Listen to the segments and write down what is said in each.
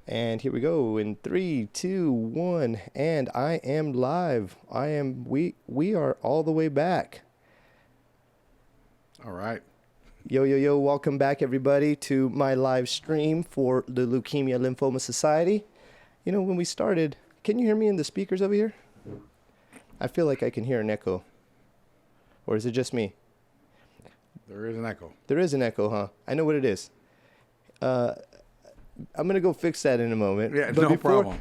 And here we go in 3, 2, 1, and I am live. We are all the way back. All right. Yo, yo, yo, welcome back everybody to my live stream for the Leukemia Lymphoma Society. You know, when we started, can you hear me in the speakers over here? I feel like I can hear an echo. Or is it just me? There is an echo. There is an echo, huh? I know what it is. I'm going to go fix that in a moment. Yeah, but no problem.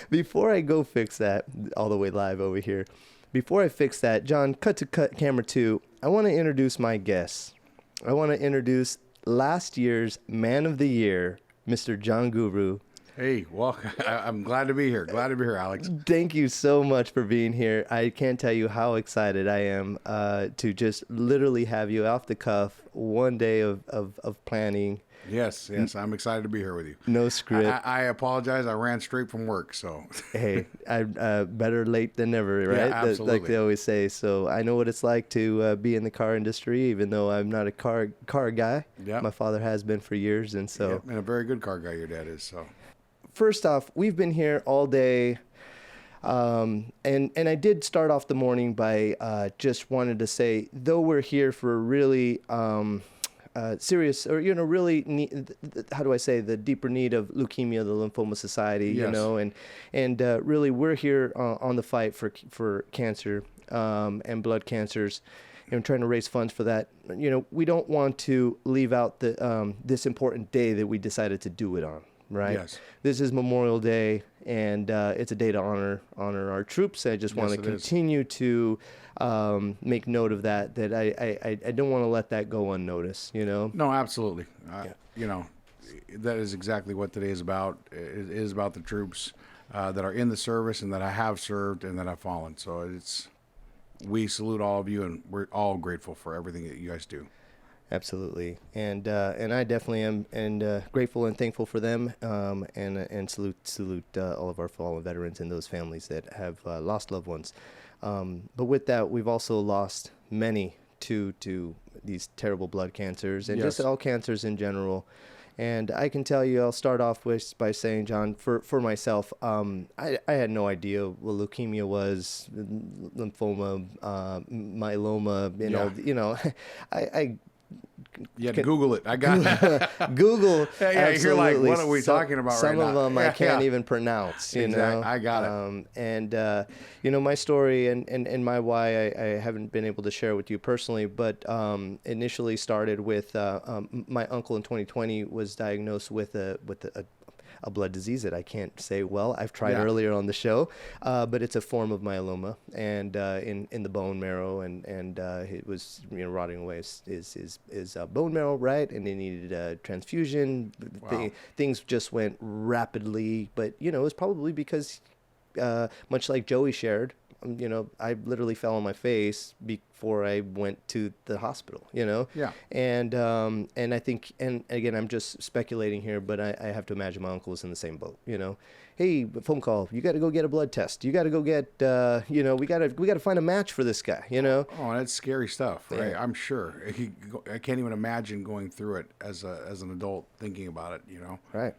Before I go fix that, all the way live over here, before I fix that, John, cut to camera 2, I want to introduce my guests. I want to introduce last year's Man of the Year, Mr. John Guru. Hey, well, I'm glad to be here. Glad to be here, Alex. Thank you so much for being here. I can't tell you how excited I am to just literally have you off the cuff, one day of planning. Yes, I'm excited to be here with you. No script. I apologize. I ran straight from work, so. Hey, I better late than never, right? Yeah, absolutely. Like they always say. So I know what it's like to be in the car industry, even though I'm not a car guy. Yeah. My father has been for years, and so. Yeah, and a very good car guy your dad is, so. First off, we've been here all day. And I did start off the morning by just wanted to say, though we're here for a really serious, or really how do I say, the deeper need of leukemia, the Lymphoma Society, Yes. and really we're here on the fight for cancer and blood cancers, and trying to raise funds for that. We don't want to leave out the this important day that we decided to do it on. Right. Yes. This is Memorial Day, and it's a day to honor our troops. I just want to continue to make note of that. That I don't want to let that go unnoticed. No, absolutely. Yeah. That is exactly what today is about. It is about the troops that are in the service and that I have served and that have fallen. So we salute all of you, and we're all grateful for everything that you guys do. Absolutely, and I definitely am, and grateful and thankful for them, and salute all of our fallen veterans and those families that have lost loved ones. But with that, we've also lost many to these terrible blood cancers and Yes. just all cancers in general. And I can tell you, I'll start off by saying, John, for myself, I had no idea what leukemia was, lymphoma, myeloma, I You had to Google it. I got it. Google. Yeah, you're like, what are we talking about some right now? of them I can't Yeah. even pronounce, Exactly. I got it. And my story and my why I haven't been able to share with you personally, but initially started with my uncle in 2020 was diagnosed with a blood disease that I can't say well. I've tried earlier on the show, but it's a form of myeloma, and in the bone marrow, and it was rotting away his bone marrow, right? And he needed a transfusion. Wow. Things just went rapidly, but it was probably because, much like Joey shared, I literally fell on my face before I went to the hospital, Yeah. And I think, and again, I'm just speculating here, but I have to imagine my uncle was in the same boat, Hey, phone call, you got to go get a blood test. You got to go get, we got to find a match for this guy, Oh, that's scary stuff, right? Yeah. I'm sure. I can't even imagine going through it as an adult, thinking about it, Right.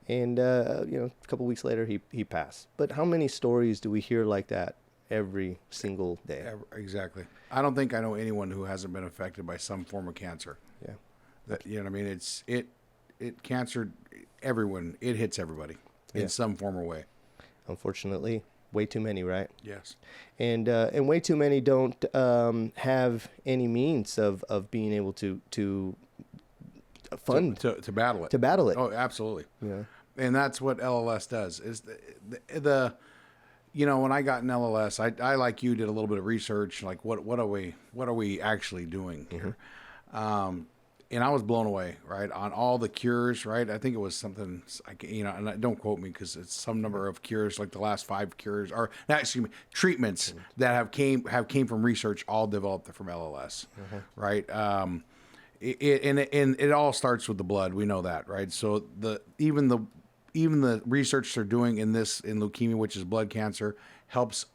And, a couple weeks later, he passed. But how many stories do we hear like that every single day? Exactly. I don't think I know anyone who hasn't been affected by some form of cancer. Yeah. That what I mean? It cancer, everyone, it hits everybody in some form or way. Unfortunately, way too many, right? Yes. And way too many don't have any means of being able to fund to battle it. to battle it. Oh, absolutely. Yeah. And that's what LLS does. Is the when I got in LLS, I like you did a little bit of research, like what are we actually doing here? And I was blown away, right, on all the cures, right? I think it was something, and don't quote me because it's some number of cures, like the last 5 cures, or not, excuse me, treatments that have came from research, all developed from LLS, right? It all starts with the blood. We know that, right? So even the research they're doing in leukemia, which is blood cancer, helps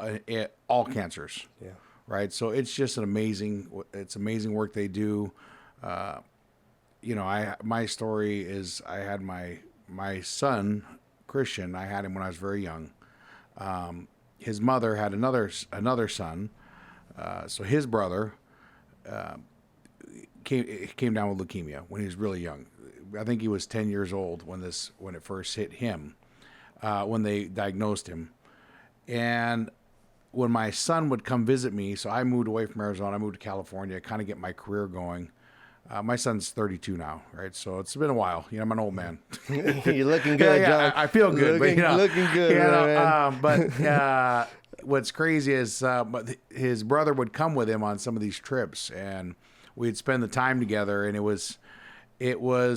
all cancers. Yeah. Right. So it's just amazing work they do. My story is I had my son Christian, I had him when I was very young. His mother had another son, so his brother came down with leukemia when he was really young. I think he was 10 years old when it first hit him, when they diagnosed him. And when my son would come visit me, so I moved away from Arizona, I moved to California, kind of get my career going. My son's 32 now, right? So it's been a while. I'm an old man. You're looking good, John. I feel good. Looking good, man. But what's crazy is but his brother would come with him on some of these trips, and we'd spend the time together, and it was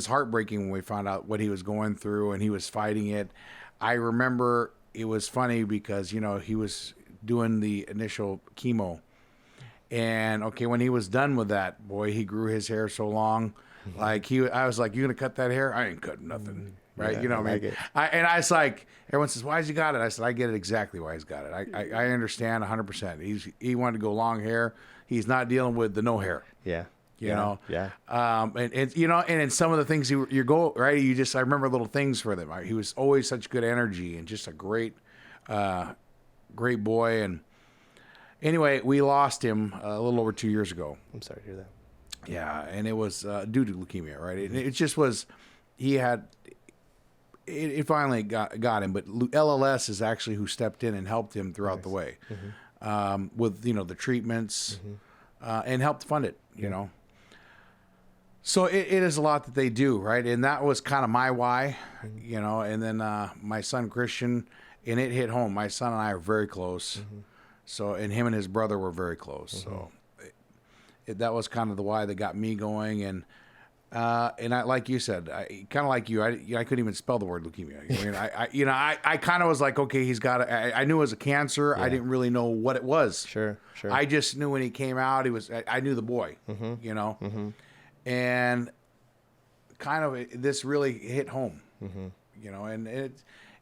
heartbreaking when we found out what he was going through, and he was fighting it. I remember it was funny because, he was doing the initial chemo. And when he was done with that, boy, he grew his hair so long. I was like, "You gonna cut that hair?" I ain't cutting nothing, right? Yeah, I was like, everyone says, "Why's he got it?" I said, "I get it exactly why he's got it. I understand 100%. He wanted to go long hair. He's not dealing with the no hair." Yeah. You know? Yeah. And in some of the things you go, right, I remember little things for them. He was always such good energy and just a great boy. And anyway, we lost him a little over 2 years ago. I'm sorry to hear that. Yeah. And it was due to leukemia, right? It just was, it finally got him, but LLS is actually who stepped in and helped him throughout the way with, the treatments and helped fund it, So it is a lot that they do, right? And that was kind of my why, and then my son Christian, and it hit home. My son and I are very close. So, and him and his brother were very close. So that was kind of the why that got me going. And I, like you said, kind of like you, I couldn't even spell the word leukemia. I kind of was like, okay, he's got it. I knew it was a cancer. Yeah. I didn't really know what it was. Sure. I just knew when he came out, I knew the boy, and kind of this really hit home,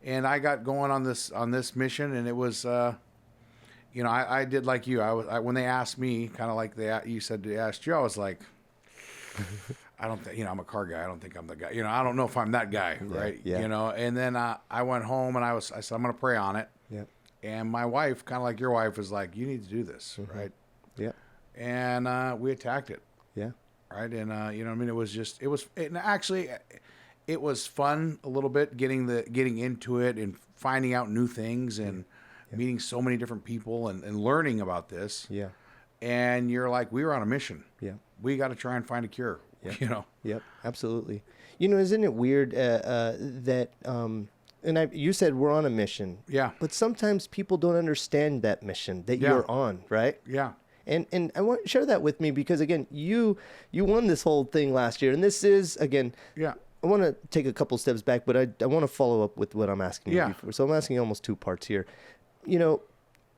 and I got going on this mission, and it was, I did like you. When they asked me, kind of like you said they asked you, I was like, I don't think, I'm a car guy. I don't think I'm the guy. I don't know if I'm that guy, right? Yeah. And then I went home and I said, I'm going to pray on it. Yeah. And my wife, kind of like your wife, was like, you need to do this, right? Yeah. And we attacked it. Yeah. Right. And, it was fun a little bit getting into it and finding out new things and meeting so many different people and learning about this. Yeah. And you're like, we were on a mission. Yeah. We got to try and find a cure, Yep. Absolutely. Isn't it weird that, you said we're on a mission. Yeah. But sometimes people don't understand that mission that you're on, right? Yeah. And I want to share that with me because, again, you won this whole thing last year. And this is, again, I want to take a couple steps back, but I want to follow up with what I'm asking you before. So I'm asking you almost two parts here.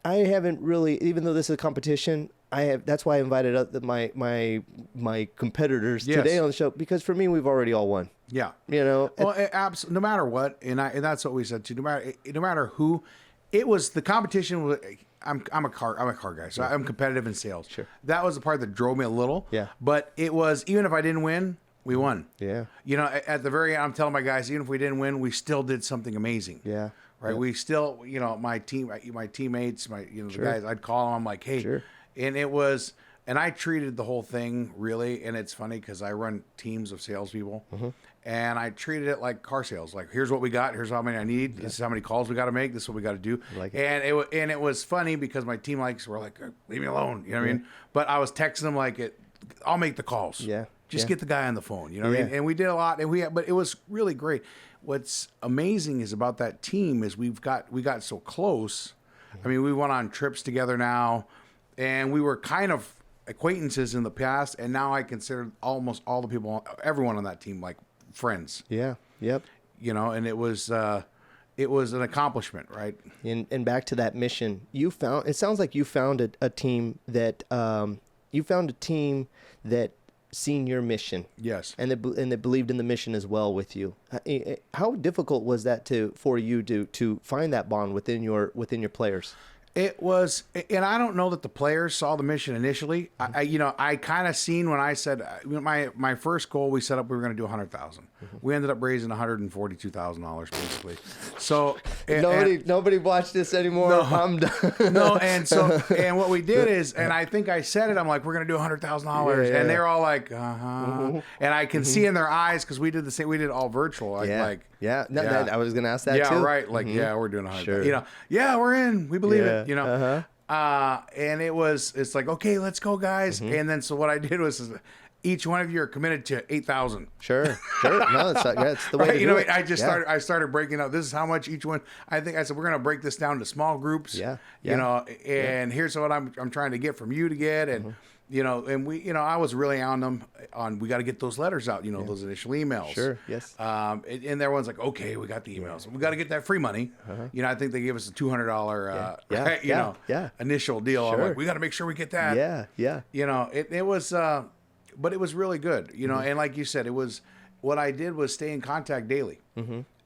I haven't really, even though this is a competition, that's why I invited up my competitors today on the show, because for me, we've already all won. Yeah. Well, no matter what, and that's what we said too. No matter who, it was the competition. I'm a car guy, so I'm competitive in sales. Sure. That was the part that drove me a little. Yeah. But it was, even if I didn't win, we won. Yeah. At the very end, I'm telling my guys, even if we didn't win, we still did something amazing. Yeah. Right. Yeah. We still, my teammates, the guys, I'd call them. I'm like, hey, and it was, and I treated the whole thing really, and it's funny because I run teams of salespeople, and I treated it like car sales. Like, here's what we got. Here's how many I need. This is how many calls we got to make. This is what we got to do. And it was funny because my team were like, leave me alone. You know what I mean? But I was texting them like, I'll make the calls. Yeah. Just get the guy on the phone. You know what I mean? And we did a lot, but it was really great. What's amazing is about that team is we got so close. I mean, we went on trips together now, and we were kind of acquaintances in the past, and now I consider almost all the people, everyone on that team, like friends. Yeah. Yep. And it was an accomplishment, right? And back to that mission, it sounds like you found a team that seen your mission. Yes. And they believed in the mission as well with you. How difficult was that for you to find that bond within your players? It was, and I don't know that the players saw the mission initially. I kind of seen when I said my first goal we set up, we were going to do 100,000. We ended up raising $142,000 basically. So nobody watched this anymore. No. I'm done. No, and what we did is, and I think I said it, I'm like, we're going to do $100,000, Yeah. and they're all like, and I can see in their eyes because we did the same. We did all virtual, I was gonna ask that yeah, too. right. Like, yeah, we're doing 100. Sure. Yeah, we're in. We believe it. Uh-huh. And it's like, okay, let's go, guys. And then so what I did was, each one of you are committed to 8,000. Sure. No, that's the way to do it. I started breaking out. This is how much each one. I said we're gonna break this down to small groups. Yeah. And here's what I'm trying to get from you to get and. And we, I was really on them we got to get those letters out, those initial emails. Sure. Yes. And everyone's like, okay, we got the emails. We got to get that free money. I think they gave us a $200, initial deal. I'm like, we got to make sure we get that. Yeah. It was, but it was really good, and like you said, what I did was stay in contact daily.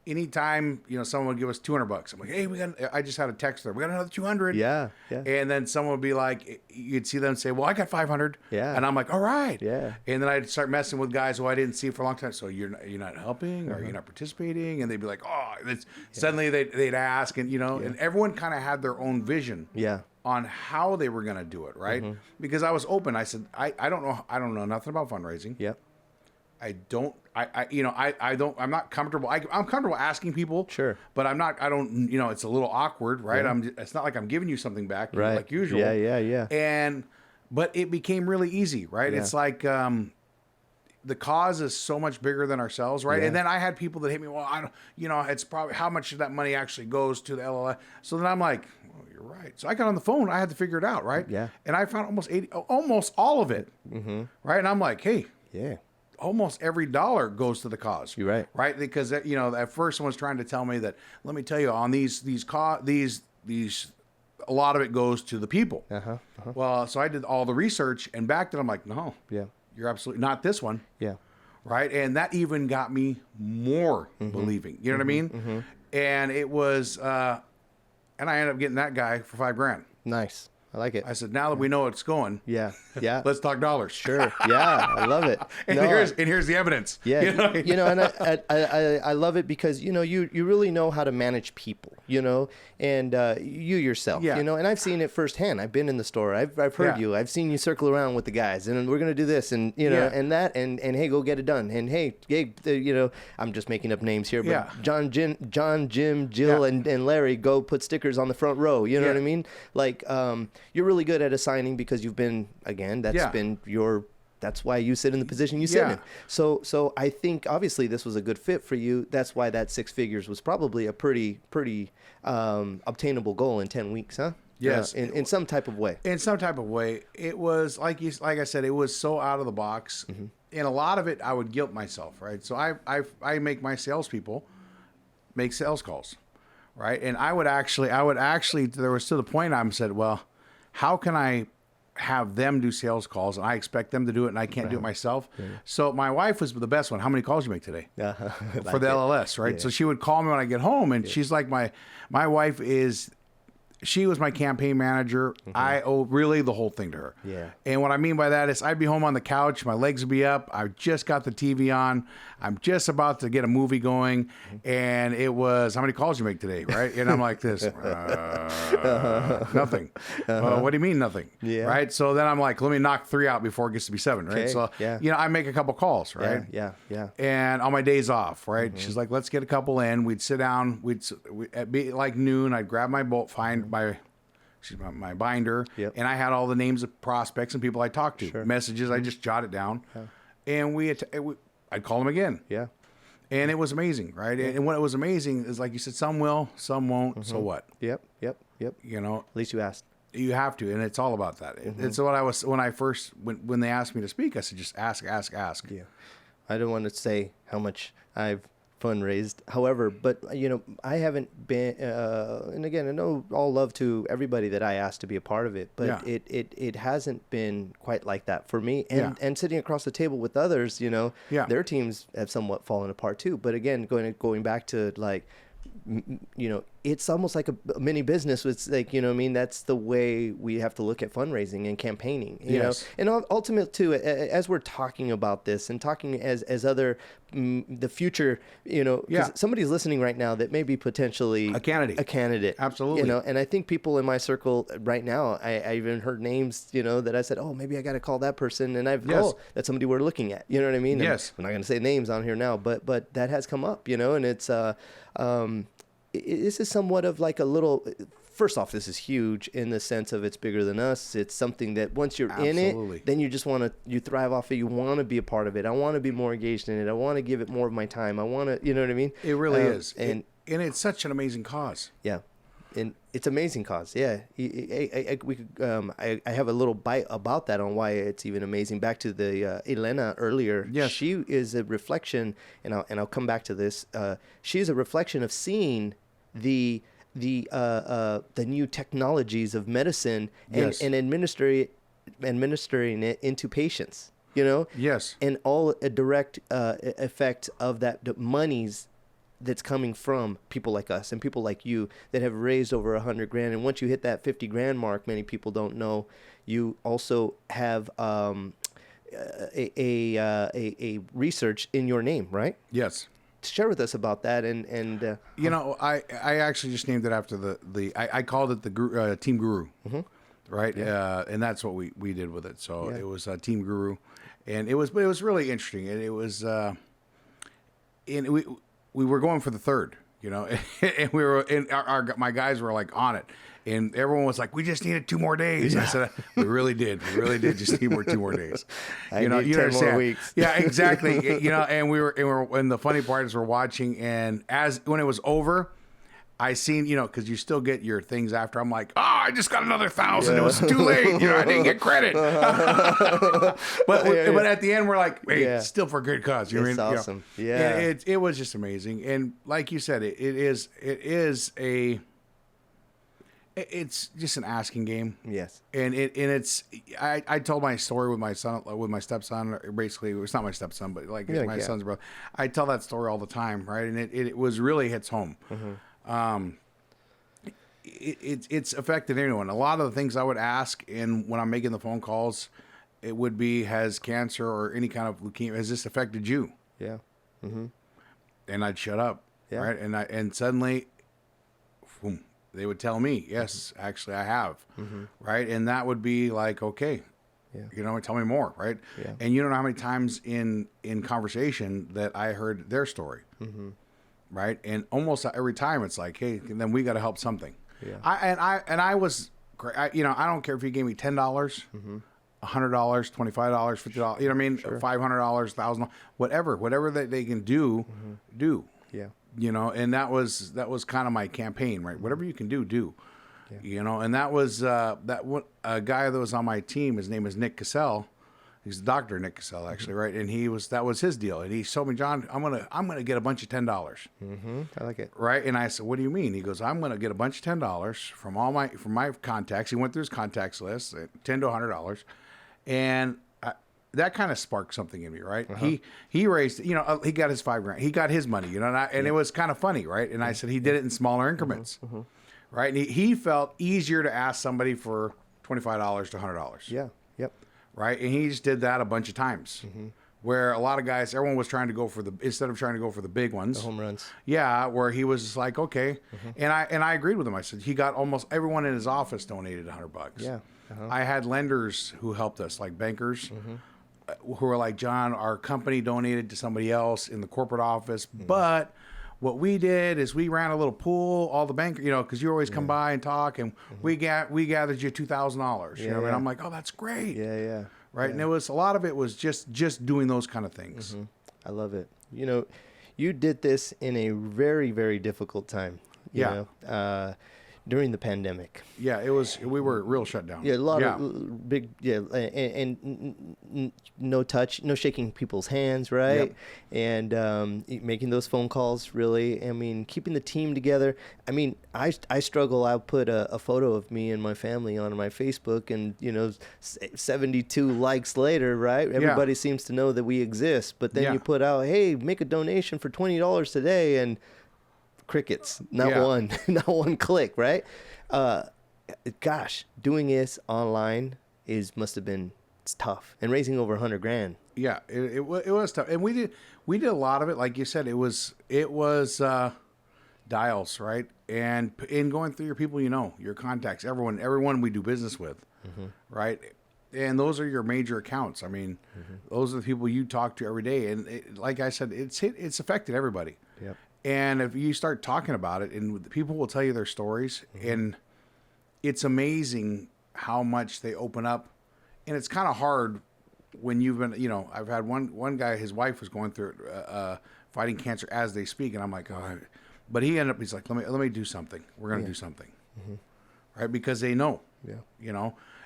Anytime, someone would give us $200, I'm like, hey, I just had a text there. We got another 200. Yeah. And then someone would be like, you'd see them say, well, I got 500. Yeah. And I'm like, all right. Yeah. And then I'd start messing with guys who I didn't see for a long time. So you're not helping or you're not participating. And they'd be like, oh, suddenly they'd ask and, and everyone kind of had their own vision. Yeah. On how they were going to do it. Right. Because I was open. I said, I don't know nothing about fundraising. Yep. I'm not comfortable. I'm comfortable asking people. Sure. But it's a little awkward, right? Yeah. It's not like I'm giving you something back, right, like usual. Yeah. But it became really easy, right? Yeah. It's like, the cause is so much bigger than ourselves, right? Yeah. And then I had people that hit me, well, I don't, it's probably how much of that money actually goes to the LLS. So then I'm like, well, you're right. So I got on the phone. I had to figure it out, right? Yeah. And I found almost all of it, right? And I'm like, hey, yeah. Almost every dollar goes to the cause. You're right. Right? Because at first someone's trying to tell me that, let me tell you, on these a lot of it goes to the people. Well, so I did all the research and back then I'm like, no. Yeah. You're absolutely not this one. Yeah. Right? And that even got me more believing. You know what I mean? And it was and I ended up getting that guy for $5,000. Nice. I like it. I said, now that we know it's going, let's talk dollars. Sure. Yeah, I love it. And here's the evidence. Yeah. And I love it because you really know how to manage people. And you yourself. And I've seen it firsthand. I've been in the store. I've heard you. I've seen you circle around with the guys, and we're gonna do this, and and that, and hey, go get it done. And hey, I'm just making up names here, but John, Jim, Jill, and Larry go put stickers on the front row. You know what I mean? Like, you're really good at assigning because you've been, again, that's why you sit in the position you sit in. So I think obviously this was a good fit for you. That's why that 6 figures was probably a pretty obtainable goal in 10 weeks, huh? Yes. In some type of way. In some type of way. It was, like I said, it was so out of the box. And a lot of it, I would guilt myself, right? So I make my salespeople make sales calls, right? And I would actually, there was to the point I said, well, how can I have them do sales calls and I expect them to do it and I can't do it myself? So my wife was the best one. How many calls you make today? For the LLS, right? So she would call me when I get home and she's like, my wife she was my campaign manager. I owe really the whole thing to her. Yeah. And what I mean by that is I'd be home on the couch. My legs would be up. I just got the TV on. I'm just about to get a movie going. And it was, how many calls you make today, right? And I'm like this, nothing. What do you mean nothing? Yeah. Right? So then I'm like, let me knock 3 out before it gets to be 7, right? Okay. So, I make a couple calls, right? Yeah. And on my days off, right? She's like, let's get a couple in. We'd sit down. At be like noon, I'd grab my bolt, find my binder, and I had all the names of prospects and people I talked to, messages. I just jotted down, and I'd call them again. Yeah. And it was amazing, right? And what was amazing is, like you said, some will, some won't. So what? Yep. At least you asked. You have to, and it's all about that. It's what I was when they asked me to speak. I said, just ask. Yeah. I don't want to say how much I've fundraised. However, but I haven't been, and again, I know all love to everybody that I asked to be a part of it, but it hasn't been quite like that for me. And sitting across the table with others, their teams have somewhat fallen apart too. But again, going back to like, it's almost like a mini business. It's like, you know what I mean? That's the way we have to look at fundraising and campaigning, you know? And ultimately too, as we're talking about this and talking as other, the future, you know, 'cause somebody's listening right now that may be potentially a candidate. Absolutely. You know, and I think people in my circle right now, I even heard names, you know, that I said, oh, maybe I got to call that person. And that's somebody we're looking at, you know what I mean? Yes. I'm not going to say names on here now, but that has come up, you know, and it's, this is somewhat of like a little, first off, this is huge in the sense of it's bigger than us. It's something that once you're in it, then you just want to, you thrive off it. You want to be a part of it. I want to be more engaged in it. I want to give it more of my time. I want to, you know what I mean? It really is. And it's such an amazing cause. Yeah. And it's amazing cause. Yeah. I have a little bite about that on why it's even amazing. Back to the Elena earlier. Yes. She is a reflection, and I'll come back to this. She is a reflection of seeing the new technologies of medicine and administering it into patients, you know? Yes. And all a direct effect of that, the monies that's coming from people like us and people like you that have raised over $100,000. And once you hit that 50 grand mark, many people don't know, you also have a research in your name, right? Yes. Share with us about that. And you know, I actually just named it after I called it the Team Guru, right? Yeah. And that's what we did with it. So it was Team Guru, and it was really interesting. And it was, we were going for the third, you know, and we were, and my guys were like on it, and everyone was like, we just needed 2 more days. Yeah. I said, we really did just need 2 more days. You know, you 10 understand? More weeks. Yeah, exactly. You know, and and the funny part is we're watching, and when it was over, I seen, you know, because you still get your things after. I'm like, I just got another 1,000. It was too late. You know, I didn't get credit. But at the end, we're like, hey, still for good cause. You it's know, awesome. You know? Yeah. It was just amazing. And like you said, it's just an asking game. Yes. And it's I told my story with my stepson. Basically, it's not my stepson, but like my son's brother. I tell that story all the time, right? And it was really hits home. It's affected anyone. A lot of the things I would ask, and when I'm making the phone calls, it would be, has cancer or any kind of leukemia, has this affected you? Yeah. And I'd shut up, right? And suddenly, boom, they would tell me, yes, actually I have, right? And that would be like, okay, you know, tell me more, right? Yeah. And you don't know how many times in conversation that I heard their story. Right, and almost every time it's like, hey, then we got to help something. Yeah. I was, you know, I don't care if you gave me $10, $100, $25, $50. You know what I mean? Sure. $500, $1,000, whatever that they can do, do. Yeah. You know, and that was kind of my campaign, right? Whatever you can do. Yeah. You know, and that was a guy that was on my team. His name is Nick Cassell. He's Dr. Nick Cassell, actually, right? And that was his deal. And he told me, John, I'm gonna get a bunch of $10. I like it. Right? And I said, what do you mean? He goes, I'm gonna get a bunch of $10 from my contacts. He went through his contacts list, $10 to $100, and that kind of sparked something in me, right? He raised, you know, he got his $5,000. He got his money, you know, and it was kind of funny, right? And I said he did it in smaller increments, right? And he felt easier to ask somebody for $25 to $100. Yeah. Yep. Right, and he just did that a bunch of times, where a lot of guys, everyone was trying to go for instead of trying to go for the big ones, the home runs. Yeah, where he was just like, okay, and I agreed with him. I said he got almost everyone in his office donated $100. Yeah, I had lenders who helped us, like bankers, who were like, John, our company donated to somebody else in the corporate office, but what we did is we ran a little pool, all the bankers, you know, because you always come by and talk, and we gathered you $2,000. You know, and I'm like, oh, that's great. Yeah. Right, and it was a lot of it was just doing those kind of things. I love it. You know, you did this in a very, very difficult time. You know, during the pandemic. Yeah, it was. We were real shut down. Yeah, a lot of big. Yeah, and no touch, no shaking people's hands, right? Yep. And making those phone calls. Really, I mean, keeping the team together. I mean, I struggle. I'll put a photo of me and my family on my Facebook, and you know, 72 likes later, right? Everybody seems to know that we exist. But then you put out, hey, make a donation for $20 today, and crickets, not Yeah. one, not one click, right? Gosh, doing this online must have been, it's tough, and raising over 100 grand. Yeah, it was tough, and we did a lot of it. Like you said, it was dials, right? And in going through your people, your contacts, everyone we do business with, right? And those are your major accounts. I mean, those are the people you talk to every day. And like I said, it's affected everybody. Yep. And if you start talking about it, and people will tell you their stories, and it's amazing how much they open up. And it's kind of hard when you've been, I've had one guy, his wife was going through fighting cancer as they speak, and I'm like, oh, but he's like, let me do something. We're gonna do something, right? Because they know,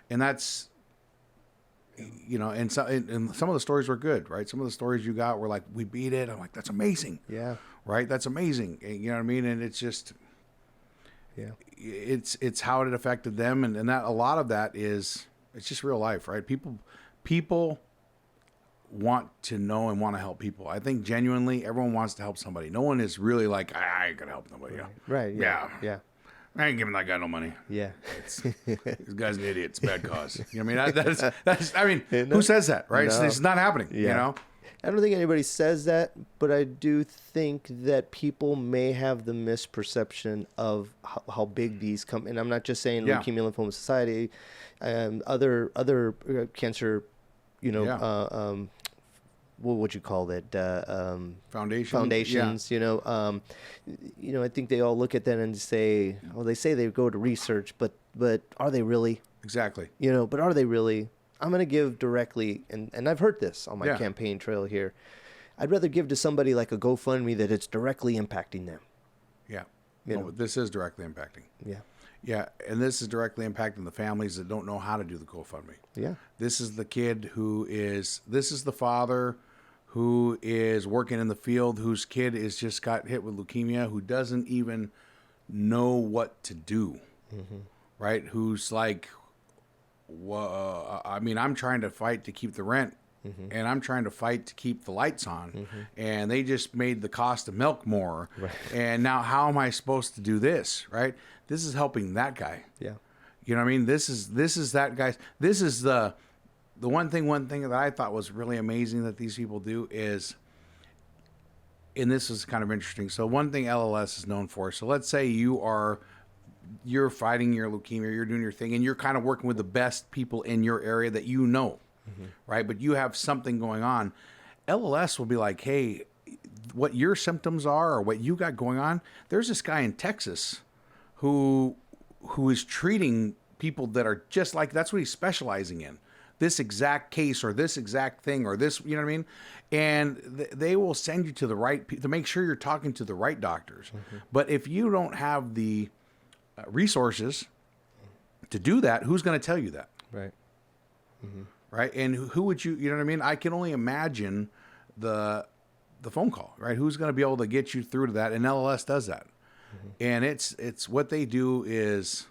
and that's. And some of the stories were good, right? Some of the stories you got were like, we beat it. I'm like, that's amazing. Yeah. Right? That's amazing. You know what I mean? And it's just, it's how it affected them. And that a lot of that is, it's just real life, right? People want to know and want to help people. I think genuinely everyone wants to help somebody. No one is really like, I ain't going to help nobody. Right. Yeah. Yeah. I ain't giving that guy no money. Yeah. This guy's an idiot. It's a bad cause. You know what I mean? That's I mean, who says that, right? No. It's not happening, I don't think anybody says that, but I do think that people may have the misperception of how big these come. And I'm not just saying Leukemia Lymphoma Society, other cancer, what would you call it? Foundations. Yeah. I think they all look at that and say, well, they say they go to research, but are they really? Exactly. But are they really? I'm going to give directly, and I've heard this on my campaign trail here. I'd rather give to somebody like a GoFundMe that it's directly impacting them. Yeah. This is directly impacting. Yeah. Yeah, and this is directly impacting the families that don't know how to do the GoFundMe. Yeah. This is the this is the father who is working in the field, whose kid is just got hit with leukemia, who doesn't even know what to do, right? Who's like, I'm trying to fight to keep the rent, and I'm trying to fight to keep the lights on, and they just made the cost of milk more, and now how am I supposed to do this, right? This is helping that guy. Yeah. You know what I mean? This is that guy's. This is the one thing that I thought was really amazing that these people do is, and this is kind of interesting. So one thing LLS is known for. So let's say you're fighting your leukemia, you're doing your thing, and you're kind of working with the best people in your area that right? But you have something going on. LLS will be like, hey, what your symptoms are or what you got going on. There's this guy in Texas who is treating people that are just like, that's what he's specializing in, this exact case or this exact thing or this, you know what I mean? And they will send you to the right to make sure you're talking to the right doctors. But if you don't have the resources to do that, who's going to tell you that? Right. Right. And who would you know what I mean? I can only imagine the phone call, right? Who's going to be able to get you through to that? And LLS does that. And it's what they do is,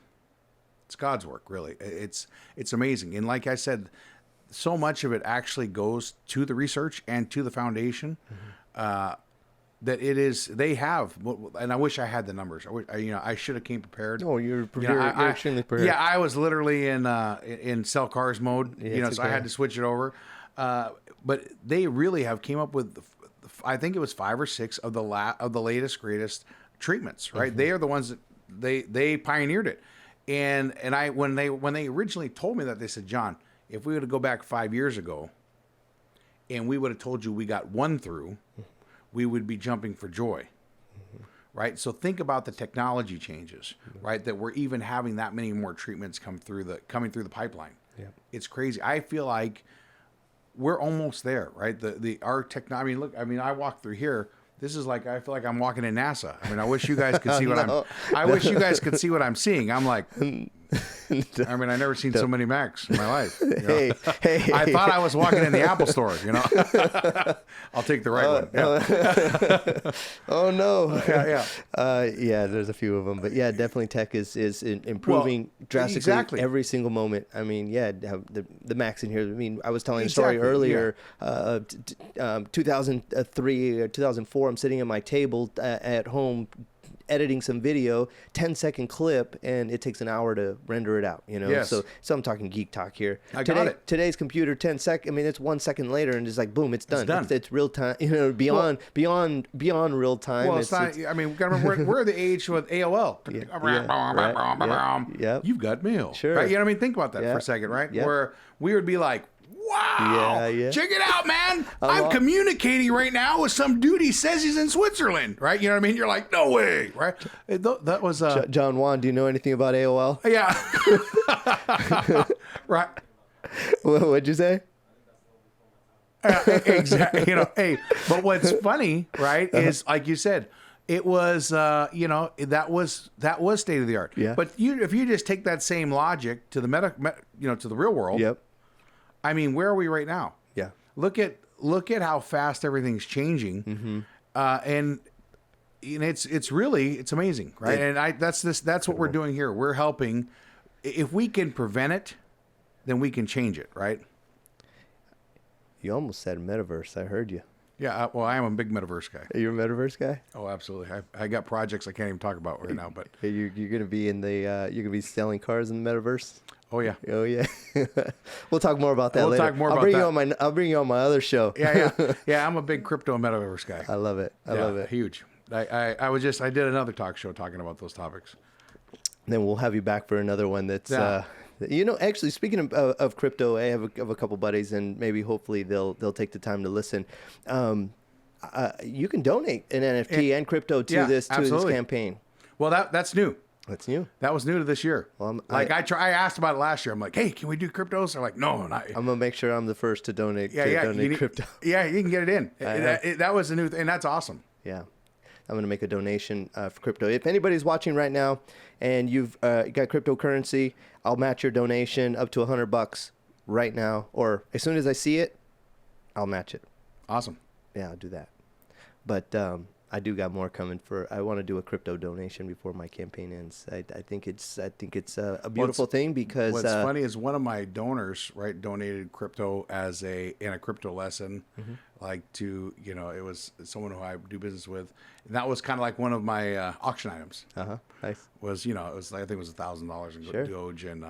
it's God's work, really. It's amazing. And like I said, so much of it actually goes to the research and to the foundation, that it is, they have, and I wish I had the numbers. I should have came prepared. Oh, you're extremely prepared. Yeah, I was literally in sell cars mode, so I had to switch it over. But they really have came up with, I think it was 5 or 6 of the latest, greatest treatments, right? They are the ones that they pioneered it. And I when they originally told me that, they said, John, if we were to go back 5 years ago and we would have told you we got one through, we would be jumping for joy. Right? So think about the technology changes, right? That we're even having that many more treatments coming through the pipeline. Yeah. It's crazy. I feel like we're almost there, right? Our technology. I walk through here. This is like, I feel like I'm walking in NASA. I wish you guys could see what I wish you guys could see what I'm seeing. I'm like, I've never seen so many Macs in my life. Hey. I thought I was walking in the Apple store, I'll take the right one. Yeah. Oh no. Yeah. There's a few of them, but yeah, definitely tech is improving drastically every single moment. The Macs in here. I was telling a story earlier. 2003 or 2004. I'm sitting at my table at home, editing some video, 10-second clip, and it takes an hour to render it out, you know? Yes. So I'm talking geek talk here. I got it. Today's computer, 10 seconds, I mean, it's 1 second later, and it's like, boom, it's done. It's done. It's real time, you know, beyond real time. Well, it's not. I mean, we gotta remember we're the age with AOL. Yep. You've got mail. Sure. Right? You know what I mean? Think about that for a second, right? Where we would be like, wow, check it out, man. I'm communicating right now with some dude. He says he's in Switzerland, right? You know what I mean? You're like, no way, right? That was John Juan, do you know anything about AOL? Yeah. Right. What'd you say? Exactly. You know, hey, but what's funny, right, is like you said, it was, you know, that was state of the art. Yeah. But if you just take that same logic to the to the real world. Yep. I mean, where are we right now? Yeah. Look at how fast everything's changing, and it's really amazing, right? And that's what we're doing here. We're helping. If we can prevent it, then we can change it, right? You almost said metaverse. I heard you. Yeah. Well, I am a big metaverse guy. Are you a metaverse guy? Oh, absolutely. I got projects I can't even talk about right now, but You're gonna be in the you're gonna be selling cars in the metaverse. oh yeah. We'll talk more about that We'll later. talk more about that. I'll bring you on my other show. Yeah. I'm a big crypto and metaverse guy. I love it. I love it. Huge. I did another talk show talking about those topics. Then we'll have you back for another one that's you know, actually, speaking of crypto, I have a couple buddies, and maybe hopefully they'll take the time to listen. You can donate an NFT and crypto to this campaign. Well, that's new. That's new. That was new to this year. Well, I asked about it last year. I'm like, hey, can we do cryptos? They're like, no, not. I'm gonna make sure I'm the first to donate. Donate crypto. Yeah, you can get it in. That was a new thing, and that's awesome. Yeah. I'm going to make a donation for crypto. If anybody's watching right now and you've got cryptocurrency, I'll match your donation up to $100 right now. Or as soon as I see it, I'll match it. Awesome. Yeah, I'll do that. But I do got more coming I want to do a crypto donation before my campaign ends. I think it's a beautiful thing because what's funny is one of my donors, right, donated crypto in a crypto lesson, like to, you know, it was someone who I do business with. And that was kind of like one of my auction items. Nice. Was, you know, it was, I think it was $1,000 in Doge, and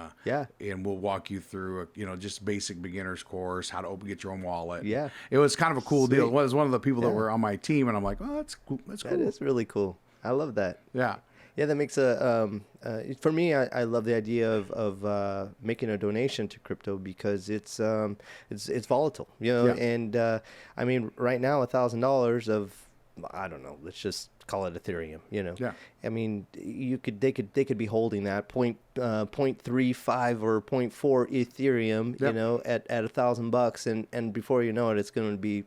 and we'll walk you through just basic beginner's course, how to get your own wallet. Yeah. It was kind of a cool deal. It was one of the people that were on my team, and I'm like, oh, that's cool. That's cool. That is really cool. I love that. Yeah. Yeah, that makes for me, I love the idea of making a donation to crypto because it's volatile, you know, and I mean, right now, $1,000 of, I don't know, let's just call it Ethereum, you know. Yeah. I mean, they could be holding that 0.35 or 0.4 Ethereum, you know, at $1,000, and before you know it, it's gonna be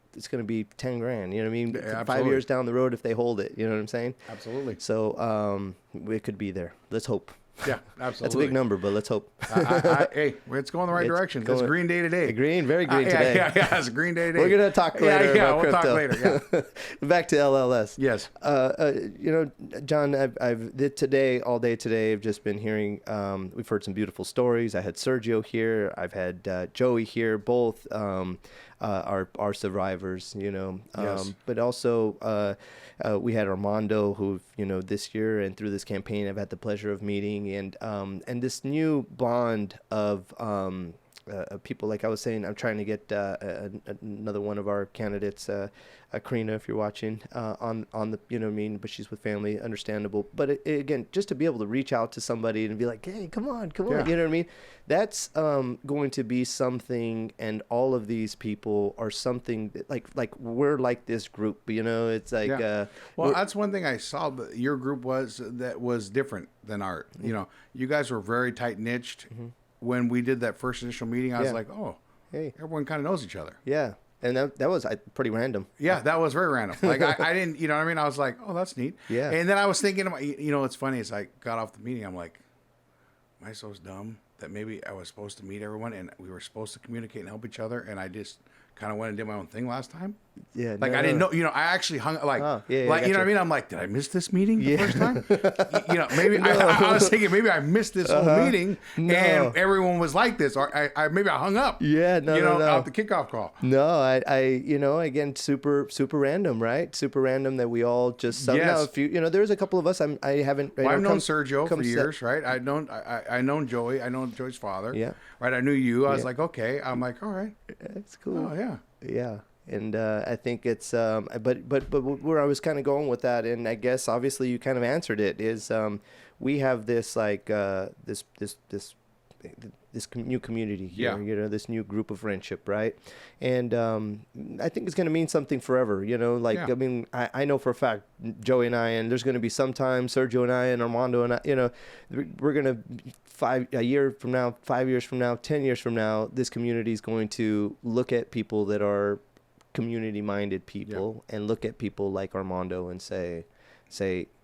10 grand. You know what I mean? Yeah, 5 years down the road, if they hold it, you know what I'm saying? Absolutely. So it could be there. Let's hope. Yeah, absolutely. That's a big number, but let's hope. Hey, it's going the right direction. It's green day today. Very green today. Yeah, it's a green day today. We're going to talk later about we'll crypto. talk later, yeah. Back to LLS. Yes. You know, John, all day today, I've just been hearing, we've heard some beautiful stories. I had Sergio here. I've had Joey here, both are survivors, you know. Yes. But also we had Armando, who, you know, this year and through this campaign I've had the pleasure of meeting, and this new bond of people. Like I was saying, I'm trying to get another one of our candidates, Karina, if you're watching, on the, you know what I mean, but she's with family, understandable. But again, just to be able to reach out to somebody and be like, hey, come on, you know what I mean? That's going to be something, and all of these people are something that, like we're like this group, you know. It's like well, that's one thing I saw that your group was different than art. You know, you guys were very tight niched. When we did that first initial meeting, I was like, oh, hey, everyone kind of knows each other. Yeah. And that was pretty random. Yeah, that was very random. Like I didn't, you know what I mean? I was like, oh, that's neat. Yeah. And then I was thinking about, you know, what's funny is I got off the meeting. I'm like, am I so dumb that maybe I was supposed to meet everyone and we were supposed to communicate and help each other, and I just kind of went and did my own thing last time. Yeah. Like no, I didn't no. know, I actually hung like, Yeah, like you know gotcha. what I mean? I'm like, did I miss this meeting the first time? Maybe I was thinking maybe I missed this whole meeting No. and everyone was like this, or I maybe I hung up. Yeah, no. Out the kickoff call. No, I again, super random, right? Super random that we all just somehow, Yes. if you, there's a couple of us I haven't. Well, I've known come- Sergio come for set- years, right? I known Joey. I know Joey's father. Yeah. Right. I knew you. I was like, okay. I'm like, all right. That's cool. Oh yeah. Yeah. And I think it's but where I was kind of going with that, and I guess obviously you kind of answered it, is we have this like this new community here, Yeah. this new group of friendship, right? And I think it's going to mean something forever, like Yeah. I mean I know for a fact Joey and I, and there's going to be sometime Sergio and I and Armando and I, we're going to 5 years from now, 10 years from now, this community is going to look at people that are community-minded people and look at people like Armando and say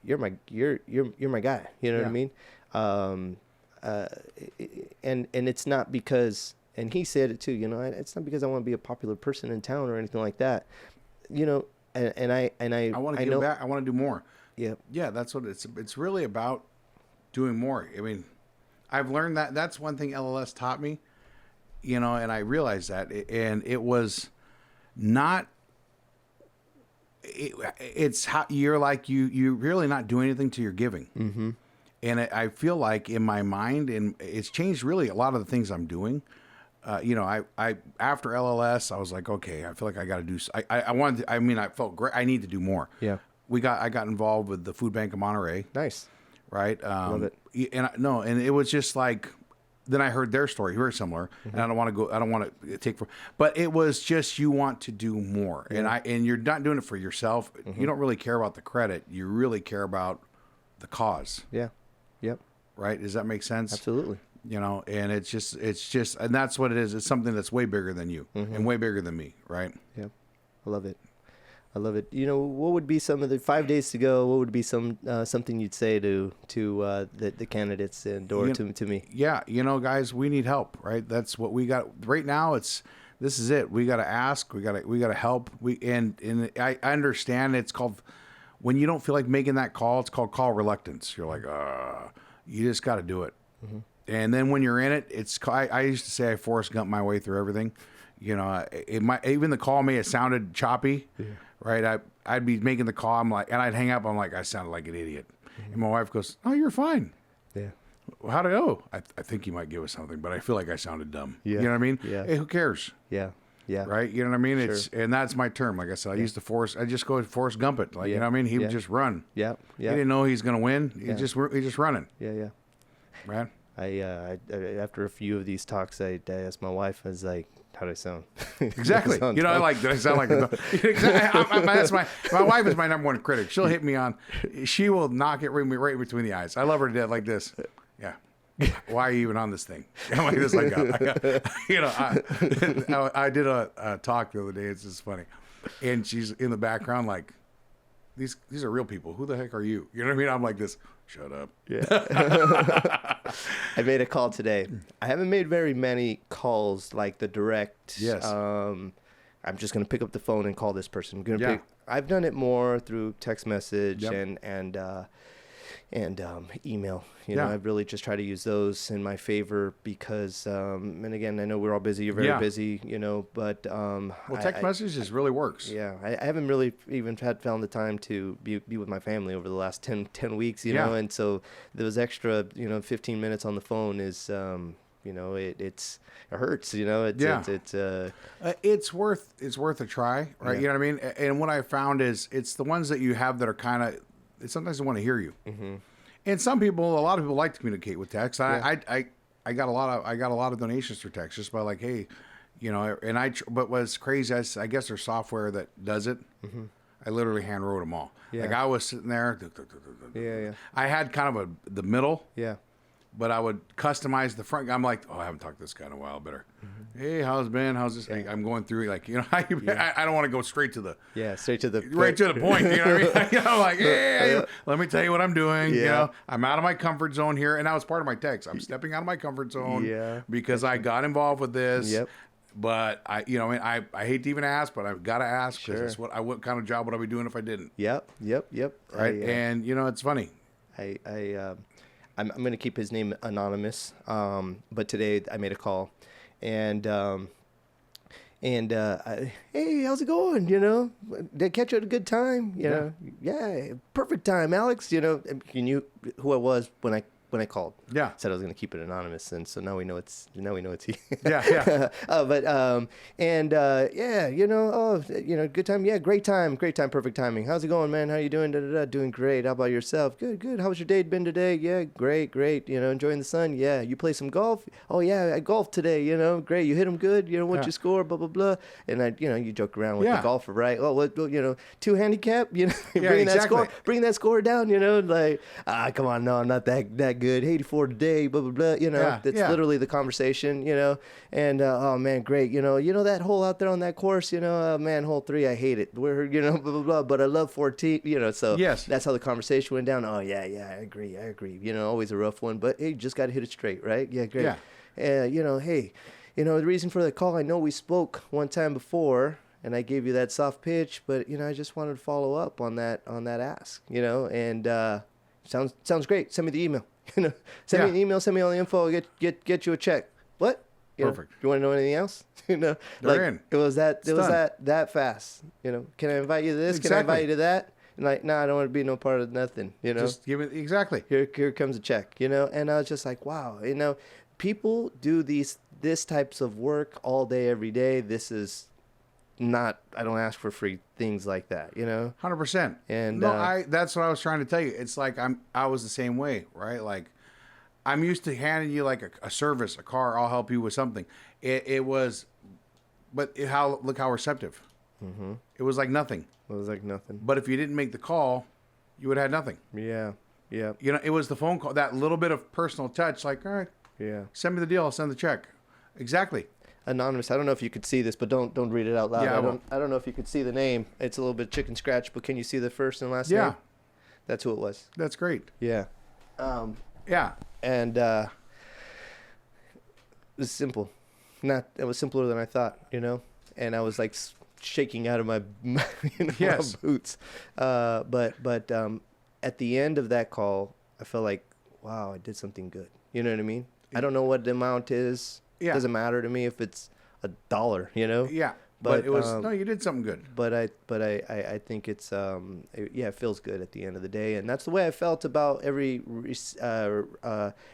you're my guy, you know what I mean? And it's not because, and he said it too, it's not because I want to be a popular person in town or anything like that, and I want to give back. I want to do more. Yeah. Yeah. That's what it's really about, doing more. I mean, I've learned that's one thing LLS taught me, and I realized that, and it was not, it's how you're like, you're really not doing anything till you're giving. Mm-hmm. And I feel like in my mind, and it's changed really a lot of the things I'm doing. I after LLS, I was like, okay, I feel like I got to do. I wanted. I felt great. I need to do more. Yeah. I got involved with the Food Bank of Monterey. Nice. Right. Love it. And it was just like. Then I heard their story, very similar, and I don't want to take but it was just, you want to do more, and you're not doing it for yourself. You don't really care about the credit. You really care about the cause. Yeah. Yep. Right? Does that make sense? Absolutely. And it's just, and that's what it is. It's something that's way bigger than you and way bigger than me. Right? Yeah. I love it. What would be some of the 5 days to go? What would be something you'd say to the candidates or to me? Yeah, guys, we need help, right? That's what we got right now. This is it. We got to ask. We got to help. And I understand it's called, when you don't feel like making that call, it's called call reluctance. You're like, you just got to do it. Mm-hmm. And then when you're in it, I used to say I Forrest Gump my way through everything. Even the call may have sounded choppy. Yeah. Right, I'd be making the call. I'm like, and I'd hang up. I'm like, I sounded like an idiot. Mm-hmm. And my wife goes, "Oh, you're fine." Yeah. Well, how'd it go? I think you might give us something, but I feel like I sounded dumb. Yeah. You know what I mean? Yeah. Hey, who cares? Yeah. Yeah. Right. You know what I mean? Sure. And that's my term. Like I said, I used to I just go Forrest Gump it. Like, you know what I mean? He would just run. Yeah. Yeah. He didn't know he's going to win. He's just running. Yeah. Yeah. Right. I after a few of these talks, I asked my wife, I was like, how do I sound? Exactly. Did I sound like a that's my wife is my number one critic. She'll hit me on, she will knock it right between the eyes. I love her to death like this. Yeah. Why are you even on this thing? I'm like this. I did a talk the other day. It's just funny. And she's in the background like, these are real people. Who the heck are you? You know what I mean? I'm like this. Shut up. Yeah. I made a call today. I haven't made very many calls like the direct. Yes. I'm just gonna pick up the phone and call this person. Yeah. I've done it more through text message Yep. and email. Yeah. I've really just tried to use those in my favor because, and again, I know we're all busy. You're very busy, but text messages really works. Yeah, I haven't really even found the time to be with my family over the last 10 weeks, you know, and so those extra, 15 minutes on the phone is, it hurts, it's worth a try, right? Yeah. You know what I mean? And what I found is it's the ones that you have that are kind of, sometimes they want to hear you. Mm-hmm. And a lot of people like to communicate with text. I got a lot of donations through text just by like, hey, but what's crazy, I guess there's software that does it. Mm-hmm. I literally hand wrote them all. Yeah. Like I was sitting there. Yeah. I had kind of the middle. Yeah. But I would customize the front. I'm like, I haven't talked to this guy in a while. Better. Mm-hmm. Hey, how's it been? How's this? Yeah. I'm going through like, I don't want to go straight to the right to the point. You know what I mean? I'm like, hey, let me tell you what I'm doing. Yeah. I'm out of my comfort zone here, and that was part of my text. I'm stepping out of my comfort zone. Yeah. Because I got involved with this. Yep. But I hate to even ask, but I've got to ask because Sure. it's what kind of job would I be doing if I didn't? Yep. Right. And it's funny. I'm going to keep his name anonymous. But today I made a call, and hey, how's it going? Did I catch you at a good time? Yeah, perfect time, Alex. You knew who I was when I called. Yeah. Said I was going to keep it anonymous, and so now we know it's he. Yeah. Good time. Yeah, great time, perfect timing. How's it going, man? How you doing? Doing great. How about yourself? Good. How's your day been today? Yeah, great. Enjoying the sun. Yeah, you play some golf? Oh yeah, I golfed today. Great. You hit them good. What's your score? Blah blah blah. And you joke around with the golfer, right? Oh, what? Two handicap. Bringing that score down. Come on, no, I'm not that good. 84 today, blah blah blah. That's literally the conversation. And oh man, great. That hole out there on that course. Man, hole 3, I hate it. We're blah blah blah, but I love 14. So yes, that's how the conversation went down. Oh yeah, I agree. Always a rough one, but hey, you just got to hit it straight, right? Yeah, great. Yeah. Hey, the reason for the call. I know we spoke one time before, and I gave you that soft pitch, but I just wanted to follow up on that ask. And sounds great. Send me the email. Send me an email, send me all the info, get you a check. What? Perfect. You want to know anything else? They're in. It was that fast. Can I invite you to this? Exactly. Can I invite you to that? And I don't want to be no part of nothing. Just give it exactly. Here comes a check. And I was just like, wow. People do this types of work all day, every day. This is not. I don't ask for free things like that. 100%. And no, that's what I was trying to tell you. It's like I was the same way, right? Like I'm used to handing you like a service, a car. I'll help you with something. It was, but look how receptive. Mm-hmm. It was like nothing. It was like nothing. But if you didn't make the call, you would have had nothing. Yeah. It was the phone call, that little bit of personal touch. Like, all right, send me the deal. I'll send the check. Exactly. Anonymous. I don't know if you could see this, but don't read it out loud. Yeah, I don't know if you could see the name. It's a little bit chicken scratch, but can you see the first and last name? Yeah. That's who it was. That's great. Yeah. Yeah. And it was simple. It was simpler than I thought, And I was like shaking out of my my boots. But at the end of that call, I felt like, wow, I did something good. You know what I mean? I don't know what the amount is. Yeah. It doesn't matter to me if it's $1, Yeah. But it was you did something good. But I think it's it feels good at the end of the day, and that's the way I felt about every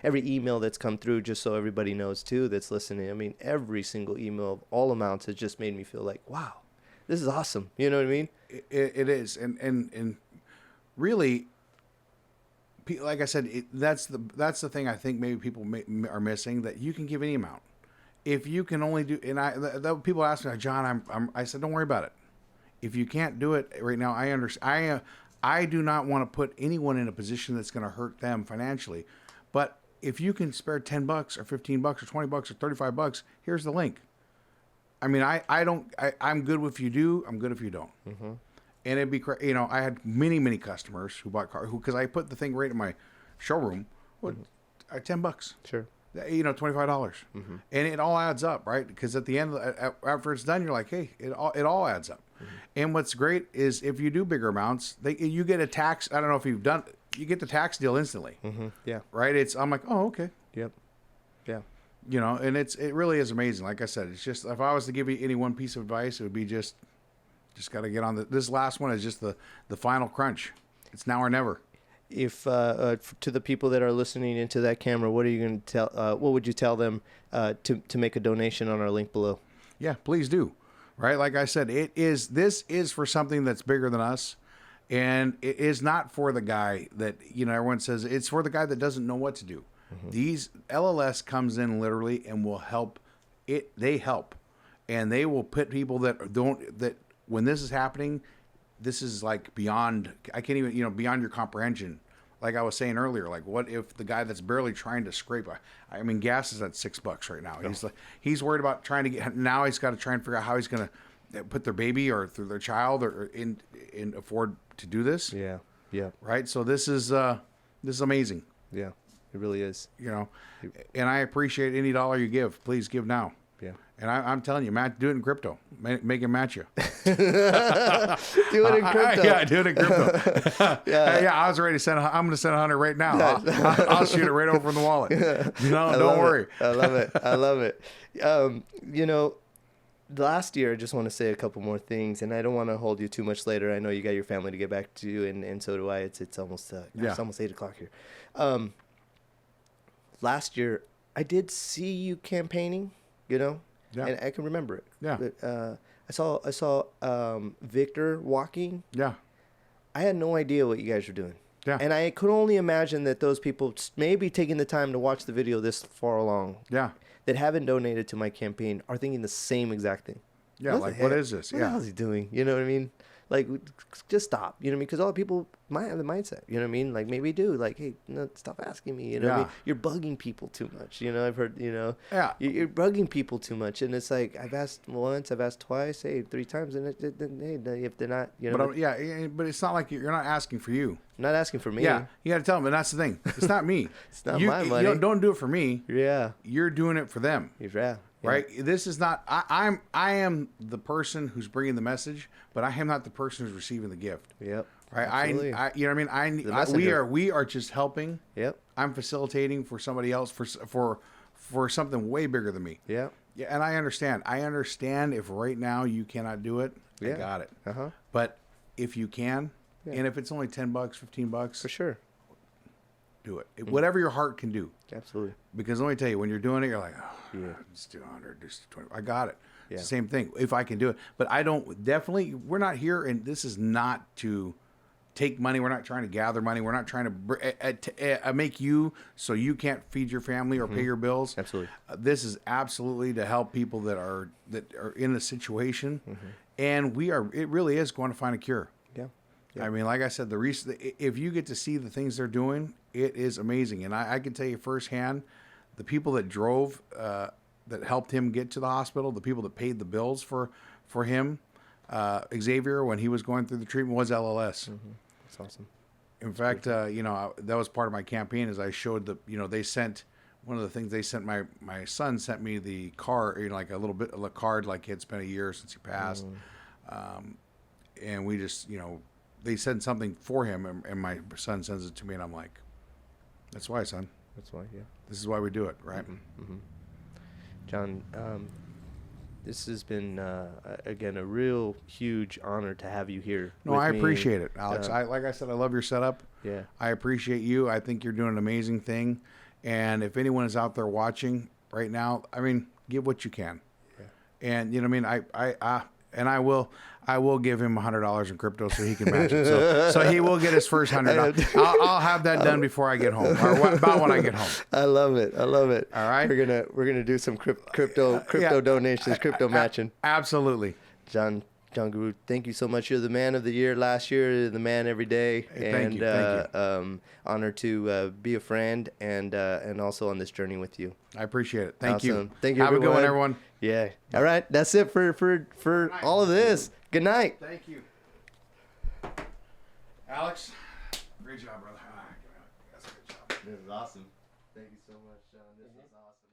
email that's come through. Just so everybody knows too, that's listening. I mean, every single email of all amounts has just made me feel like, wow, this is awesome. You know what I mean? It is, and really, like I said, that's the thing I think maybe people are missing, that you can give any amount. If you can only do, and people ask me, John, I said, don't worry about it. If you can't do it right now, I understand. I do not want to put anyone in a position that's going to hurt them financially. But if you can spare $10 or $15 or $20 or $35, here's the link. I mean, I'm good if you do. I'm good if you don't. Mm-hmm. And it'd be, I had many customers who bought cars because I put the thing right in my showroom. What, $10. Sure. $25, mm-hmm. And it all adds up, right? Because at the end, after it's done, you're like, hey, it all adds up. Mm-hmm. And what's great is if you do bigger amounts, you get a tax. I don't know if you've done, you get the tax deal instantly. Mm-hmm. Yeah. Right. I'm like, oh, okay. Yep. Yeah. And it really is amazing. Like I said, it's just, if I was to give you any one piece of advice, it would be just got to get on this last one is just the final crunch. It's now or never. If to the people that are listening into that camera, what are you going to tell? What would you tell them to make a donation on our link below? Yeah, please do. Right, like I said, this is for something that's bigger than us, and it is not for the guy that everyone says it's for the guy that doesn't know what to do. Mm-hmm. These LLS comes in literally and will help. They help, and they will put people that don't that when this is happening. This is like beyond, I can't even, beyond your comprehension. Like I was saying earlier, like what if the guy that's barely trying to scrape, I mean, gas is at $6 right now. Oh. He's worried about trying to get, now he's got to try and figure out how he's going to put their baby or through their child or in afford to do this. Yeah. Yeah. Right. So this is amazing. Yeah, it really is. And I appreciate any dollar you give. Please give now. Yeah. And I'm telling you, Matt, do it in crypto. Make him match you. Do it in crypto. Yeah, do it in crypto. Yeah, I was ready to send. I'm going to send 100 right now. I'll shoot it right over from the wallet. Don't worry. I love it. I love it. You know, last year, I just want to say a couple more things, and I don't want to hold you too much later. I know you got your family to get back to, and so do I. It's almost it's almost 8:00 here. Last year, I did see you campaigning. You know, and I can remember it. Yeah. But, I saw Victor walking. Yeah. I had no idea what you guys were doing. Yeah. And I could only imagine that those people maybe taking the time to watch the video this far along. Yeah. That haven't donated to my campaign are thinking the same exact thing. Yeah. Like, what is this? What the hell is he doing? You know what I mean? Like, just stop. You know what I mean? Because all people might have the mindset. You know what I mean? Like, maybe do. Like, hey, no, stop asking me. You know what I mean? You're bugging people too much. You know, I've heard, you know. Yeah. You're bugging people too much. And it's like, I've asked once, I've asked twice, hey, 3 times. And hey, if they're not, you know. But but it's not like you're not asking for you. Not asking for me. Yeah. You got to tell them. And that's the thing. It's not me. It's not my money. Don't do it for me. Yeah. You're doing it for them. Yeah. Right. This is not. I am the person who's bringing the message, but I am not the person who's receiving the gift. Yep. Right. Absolutely. You know what I mean. We are just helping. Yep. I'm facilitating for somebody else for something way bigger than me. Yeah. Yeah. And I understand. If right now you cannot do it, Yeah. I got it. Uh-huh. But if you can, and if it's only $10, $15, For sure. do it. Whatever your heart can do. Absolutely. Because let me tell you, when you're doing it, you're like, Yeah. just do 100, just 20. I got it. Yeah. It's the same thing. If I can do it, but I don't. We're not here, and this is not to take money. We're not trying to gather money. We're not trying to make you so you can't feed your family or pay your bills. Absolutely. This is absolutely to help people that are in a situation, and it really is going to find a cure. Yeah. I mean, like I said, if you get to see the things they're doing, it is amazing. And I can tell you firsthand, the people that drove, that helped him get to the hospital, the people that paid the bills for him, Xavier, when he was going through the treatment, was LLS. That's awesome. In fact, that was part of my campaign. Is I showed they sent one of the things they sent my son sent me the card, like a card, like he had spent a year since he passed, and we just they sent something for him, and my son sends it to me, and I'm like, that's why, son. That's why, yeah. This is why we do it, right? John, this has been, again, a real huge honor to have you here. No, I appreciate it, Alex. Like I said, I love your setup. Yeah. I appreciate you. I think you're doing an amazing thing. And if anyone is out there watching right now, I mean, give what you can. Yeah. And you know what I mean? I will give him $100 in crypto so he can match it. So he will get his first $100. I'll have that done before I get home, or about when I get home. I love it. I love it. All right. We're gonna do some crypto donations, crypto matching. Absolutely. John Guru, thank you so much. You're the man of the year last year. You're the man every day. Thank you. Honored to be a friend and also on this journey with you. I appreciate it. Thank you. Thank you. Have a good one, everyone. Yeah. All right. That's it for all of this. Good night. Thank you, Alex. Great job, brother. That's a good job. This is awesome. Thank you so much, John. This is awesome.